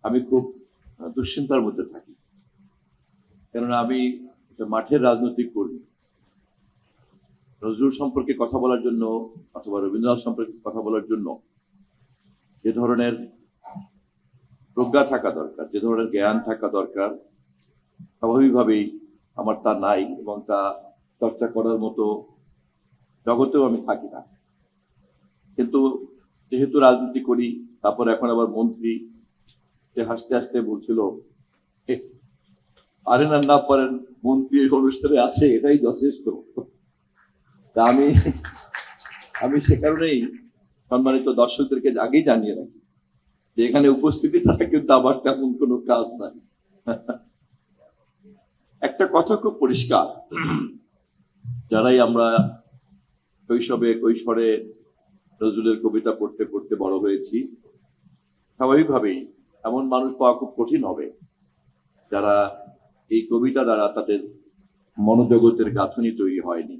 আমি খুব দুশ্চিন্তার মধ্যে থাকি, কেননা আমি মাঠের রাজনৈতিক কর্মী। নজরুল সম্পর্কে কথা বলার জন্য অথবা রবীন্দ্রনাথ সম্পর্কে কথা বলার জন্য যে ধরনের প্রজ্ঞা থাকা দরকার, যে ধরনের জ্ঞান থাকা দরকার, স্বাভাবিকভাবেই আমার তা নাই, এবং তা চর্চা করার মতো জগতেও আমি থাকি না। কিন্তু যেহেতু রাজনীতি করি, তারপর এখন আবার মন্ত্রী, সে হাসতে হাসতে বলছিল, পারেন আর না পারেন, মন্ত্রী অনুষ্ঠানে আছে, এটাই যথেষ্ট। তা আমি সে কারণেই সম্মানিত দর্শকদেরকে আগেই জানিয়ে রাখি যে এখানে উপস্থিতি ছাড়া কিন্তু আমার তেমন কোনো কাজ নাই। একটা কথা খুব পরিষ্কার, যারাই আমরা কৈশোরে নজরুলের কবিতা পড়তে পড়তে বড় হয়েছি, স্বাভাবিকভাবেই এমন মানুষ পাওয়া খুব কঠিন হবে যারা এই কবিতা দ্বারা তাদের মনোজগতের গাঁথনি তৈরি হয়নি।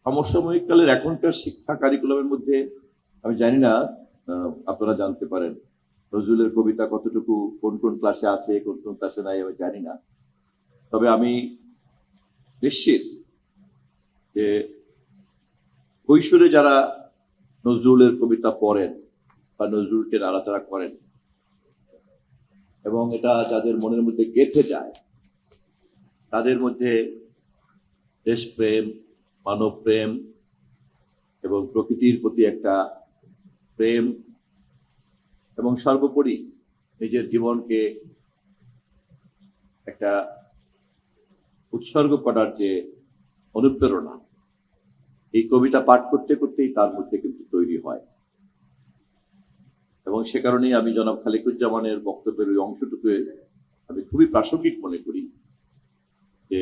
সমসাময়িক কালের এখনকার শিক্ষা কারিকুলামের মধ্যে আমি জানি না, আপনারা জানতে পারেন নজরুলের কবিতা কতটুকু কোন কোন ক্লাসে আছে, কোন কোন ক্লাসে নাই, আমি জানি না। তবে আমি নিশ্চিত যে কৈশোরে যারা নজরুলের কবিতা পড়েন বা নজরুলকে নাড়াচাড়া করেন এবং এটা যাদের মনের মধ্যে গেঁথে যায়, তাদের মধ্যে দেশপ্রেম, মানব প্রেম এবং প্রকৃতির প্রতি একটা প্রেম এবং সর্বোপরি নিজের জীবনকে একটা উৎসর্গ করার যে অনুপ্রেরণা, এই কবিতা পাঠ করতে করতেই তার মধ্যে কিন্তু তৈরি হয়। এবং সে কারণেই আমি জনাব খালিকুজ্জামানের বক্তব্যের ওই অংশটুকু আমি খুবই প্রাসঙ্গিক মনে করি যে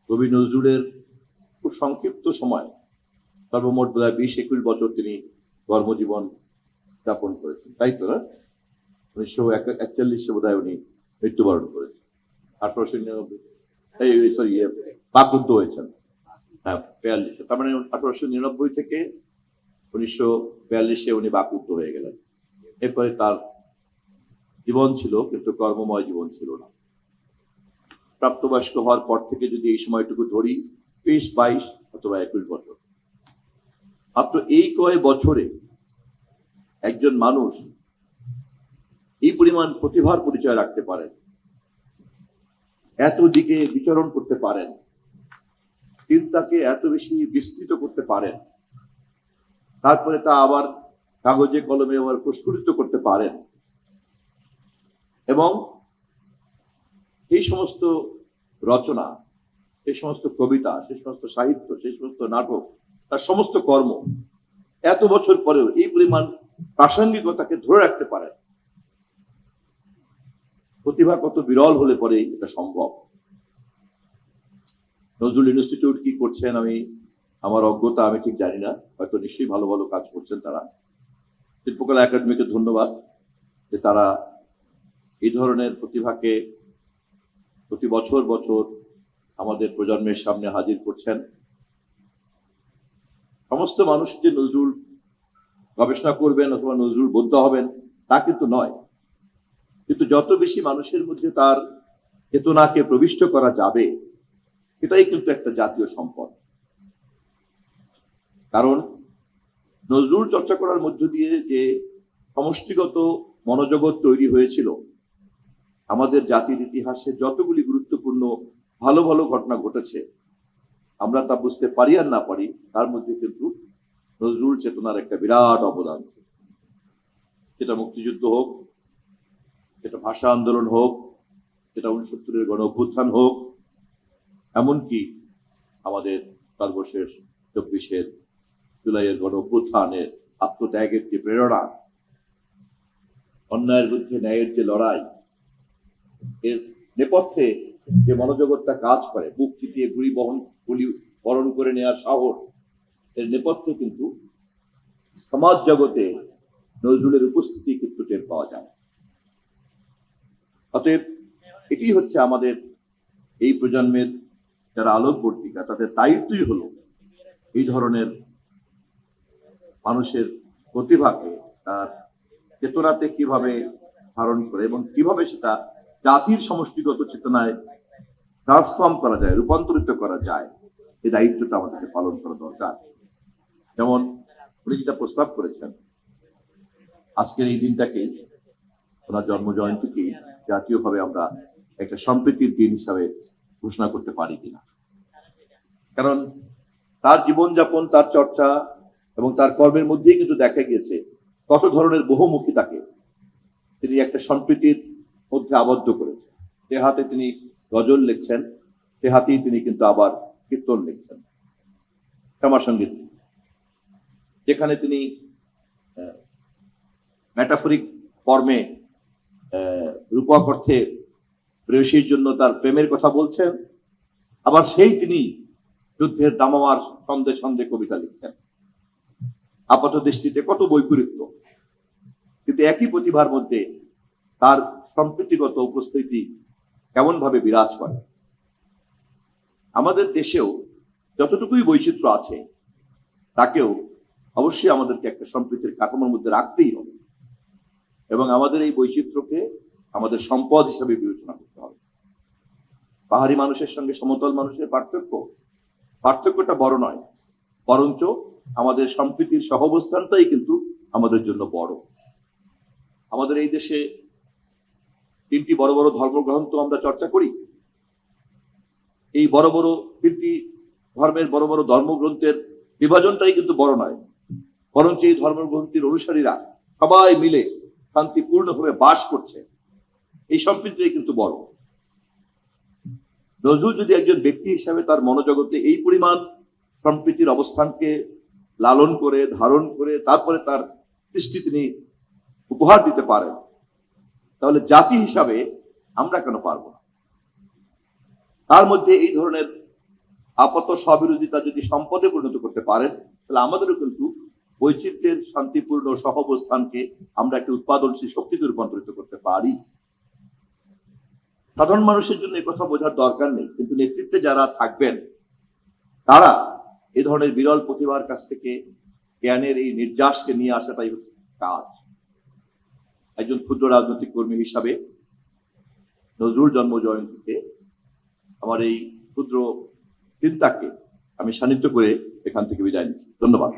কবি নজরুলের খুব সংক্ষিপ্ত সময়, সর্বমোট বোধ হয় 20-21 বছর তিনি কর্মজীবন যাপন করেছেন, তাই তো না? 1941 বোধ হয় উনি মৃত্যুবরণ করেছেন। 1899 বাকরুদ্ধ হয়েছেন, হ্যাঁ 42। তার মানে 1899 থেকে 1942 উনি বাকরুদ্ধ হয়ে গেলেন। এরপরে তার জীবন ছিল, কিন্তু কর্মময় জীবন ছিল না। প্রাপ্তবয়স্ক হওয়ার পর থেকে যদি এই সময়টুকু ধরি, 20-22 অথবা 21 বছর, মাত্র এই কয় বছরে একজন মানুষ এই পরিমাণ প্রতিভার পরিচয় রাখতে পারেন, এত দিকে বিচরণ করতে পারেন, চিন্তাকে এত বেশি বিস্তৃত করতে পারেন, তারপরে তা আবার কাগজে কলমে আবার প্রস্ফুটিত করতে পারেন, এবং এই সমস্ত রচনা, সেই সমস্ত কবিতা, সেই সমস্ত সাহিত্য, সেই সমস্ত নাটক, তার সমস্ত কর্ম এত বছর পরেও এই পরিমাণ প্রাসঙ্গিকতাকে ধরে রাখতে পারে, প্রতিভা কত বিরল হলে পরে এটা সম্ভব। নজরুল ইনস্টিটিউট কি করছেন আমি, আমার অজ্ঞতা, আমি ঠিক জানি না, হয়তো নিশ্চয়ই ভালো ভালো কাজ করছেন তারা। শিল্পকলা একাডেমিকে ধন্যবাদ যে তারা এই ধরনের প্রতিভাকে প্রতি বছর বছর আমাদের প্রজন্মের সামনে হাজির করছেন। সমস্ত মানুষ যে নজরুল গবেষণা করবেন অথবা নজরুল বোদ্ধা হবেন তা কিন্তু নয়, কিন্তু যত বেশি মানুষের মধ্যে তার চেতনাকে প্রবিষ্ট করা যাবে, এটাই কিন্তু একটা জাতীয় সম্পদ। কারণ নজরুল চর্চা করার মধ্য দিয়ে যে সমষ্টিগত মনোজগৎ তৈরি হয়েছিল, আমাদের জাতির ইতিহাসে যতগুলি গুরুত্বপূর্ণ ভালো ভালো ঘটনা ঘটেছে, আমরা তা বুঝতে পারি আর না পারি, তার মধ্যে কিন্তু নজরুল চেতনার একটা বিরাট অবদান। সেটা মুক্তিযুদ্ধ হোক, সেটা ভাষা আন্দোলন হোক, সেটা 69-এর গণ অভ্যুত্থান হোক, এমনকি আমাদের সর্বশেষ 24 জুলাইয়ের গণ অভ্যুত্থানের আত্মত্যাগের যে প্রেরণা, অন্যায়ের বিরুদ্ধে ন্যায়ের যে লড়াই, এর নেপথ্যে যে মনোজগৎটা কাজ করে, বুক চিতিয়ে গুলি বরণ করে নেওয়ার সাহস, এর নেপথ্যে কিন্তু সমাজ জগতে নজরুলের উপস্থিতি কিন্তু টের পাওয়া যায়। অতএব এটি হচ্ছে আমাদের এই প্রজন্মের যারা আলোকবর্তিকা, তাদের দায়িত্বই হলো এই ধরনের মানুষের প্রতিভাকে, তার চেতনাতে কিভাবে ধারণ করে এবং কিভাবে সেটা জাতির সমষ্টিগত চেতনায় ট্রান্সফর্ম করা যায়, রূপান্তরিত করা যায়, এই দায়িত্বটা আমাদেরকে পালন করা দরকার। যেমন উনি যেটা প্রস্তাব করেছেন, আজকের এই দিনটাকেই, ওনার জন্ম জয়ন্তীকেই জাতীয়ভাবে আমরা একটা সম্প্রীতির দিন হিসাবে ঘোষণা করতে পারি কিনা। কারণ তার জীবনযাপন, তার চর্চা এবং তার কর্মের মধ্যেই কিন্তু দেখা গিয়েছে কত ধরনের বহুমুখিতাকে তিনি একটা সম্প্রীতির মধ্যে আবদ্ধ করেছেন। সে হাতে তিনি গজল লিখছেন, সে হাতেই তিনি কিন্তু আবার কীর্তন লিখছেন, শ্যামা সঙ্গীত, যেখানে তিনি মেটাফরিক ফর্মে রূপক অর্থে প্রেয়সীর জন্য তার প্রেমের কথা বলছেন, আবার সেই তিনি যুদ্ধের দামামার ছন্দে ছন্দে কবিতা লিখছেন। আপাত দৃষ্টিতে কত বৈপরীত্য, কিন্তু একই প্রতিভার মধ্যে তার সম্প্রীতিগত উপস্থিতি কেমন ভাবে বিরাজ করে। আমাদের দেশেও যতটুকুই বৈচিত্র্য আছে, তাকেও অবশ্যই আমাদেরকে একটা সম্প্রীতির কাঠামোর মধ্যে রাখতেই হবে এবং আমাদের এই বৈচিত্র্যকে আমাদের সম্পদ হিসেবে বিবেচনা করতে হবে। পাহাড়ি মানুষের সঙ্গে সমতল মানুষের পার্থক্যটা বড় নয়, বরঞ্চ আমাদের সম্প্রীতির সহাবস্থানটাই কিন্তু আমাদের জন্য বড়। আমাদের এই দেশে তিনটি বড় বড় ধর্মগ্রন্থ আমরা চর্চা করি। এই বড় বড় তিনটি ধর্মের বড় বড় ধর্মগ্রন্থের বিভাজনটাই কিন্তু বড় নয়, বরঞ্চ এই ধর্মগ্রন্থের অনুসারীরা সবাই মিলে শান্তিপূর্ণভাবে বাস করছে, এই সম্প্রীতিটাই কিন্তু বড়। নজরুল যদি একজন ব্যক্তি হিসাবে তার মনোজগতে এই পরিমাণ সম্প্রীতির অবস্থানকে লালন করে, ধারণ করে, তারপরে তার সৃষ্টি তিনি উপহার দিতে পারেন, তাহলে জাতি হিসাবে আমরা কেন পারবো না? তার মধ্যে এই ধরনের আপাত স্ববিরোধিতা যদি সম্পদে পরিণত করতে পারেন, তাহলে আমাদেরও কিন্তু বৈচিত্র্যের শান্তিপূর্ণ সহাবস্থানকে আমরা একটা উৎপাদনশীল শক্তিতে রূপান্তরিত করতে পারি। সাধারণ মানুষের জন্য এই কথা বোঝার দরকার নেই, কিন্তু নেতৃত্বে যারা থাকবেন তারা এই ধরনের বিরল প্রতিভার কাছ থেকে জ্ঞানের এই নির্যাসকে নিয়ে আসাটাই হচ্ছে কাজ। একজন ক্ষুদ্র রাজনৈতিক কর্মী হিসাবে নজরুল জন্ম জয়ন্তীতে আমার এই ক্ষুদ্র চিন্তাকে আমি সান্নিধ্য করে এখান থেকে বিদায় নিচ্ছি। ধন্যবাদ।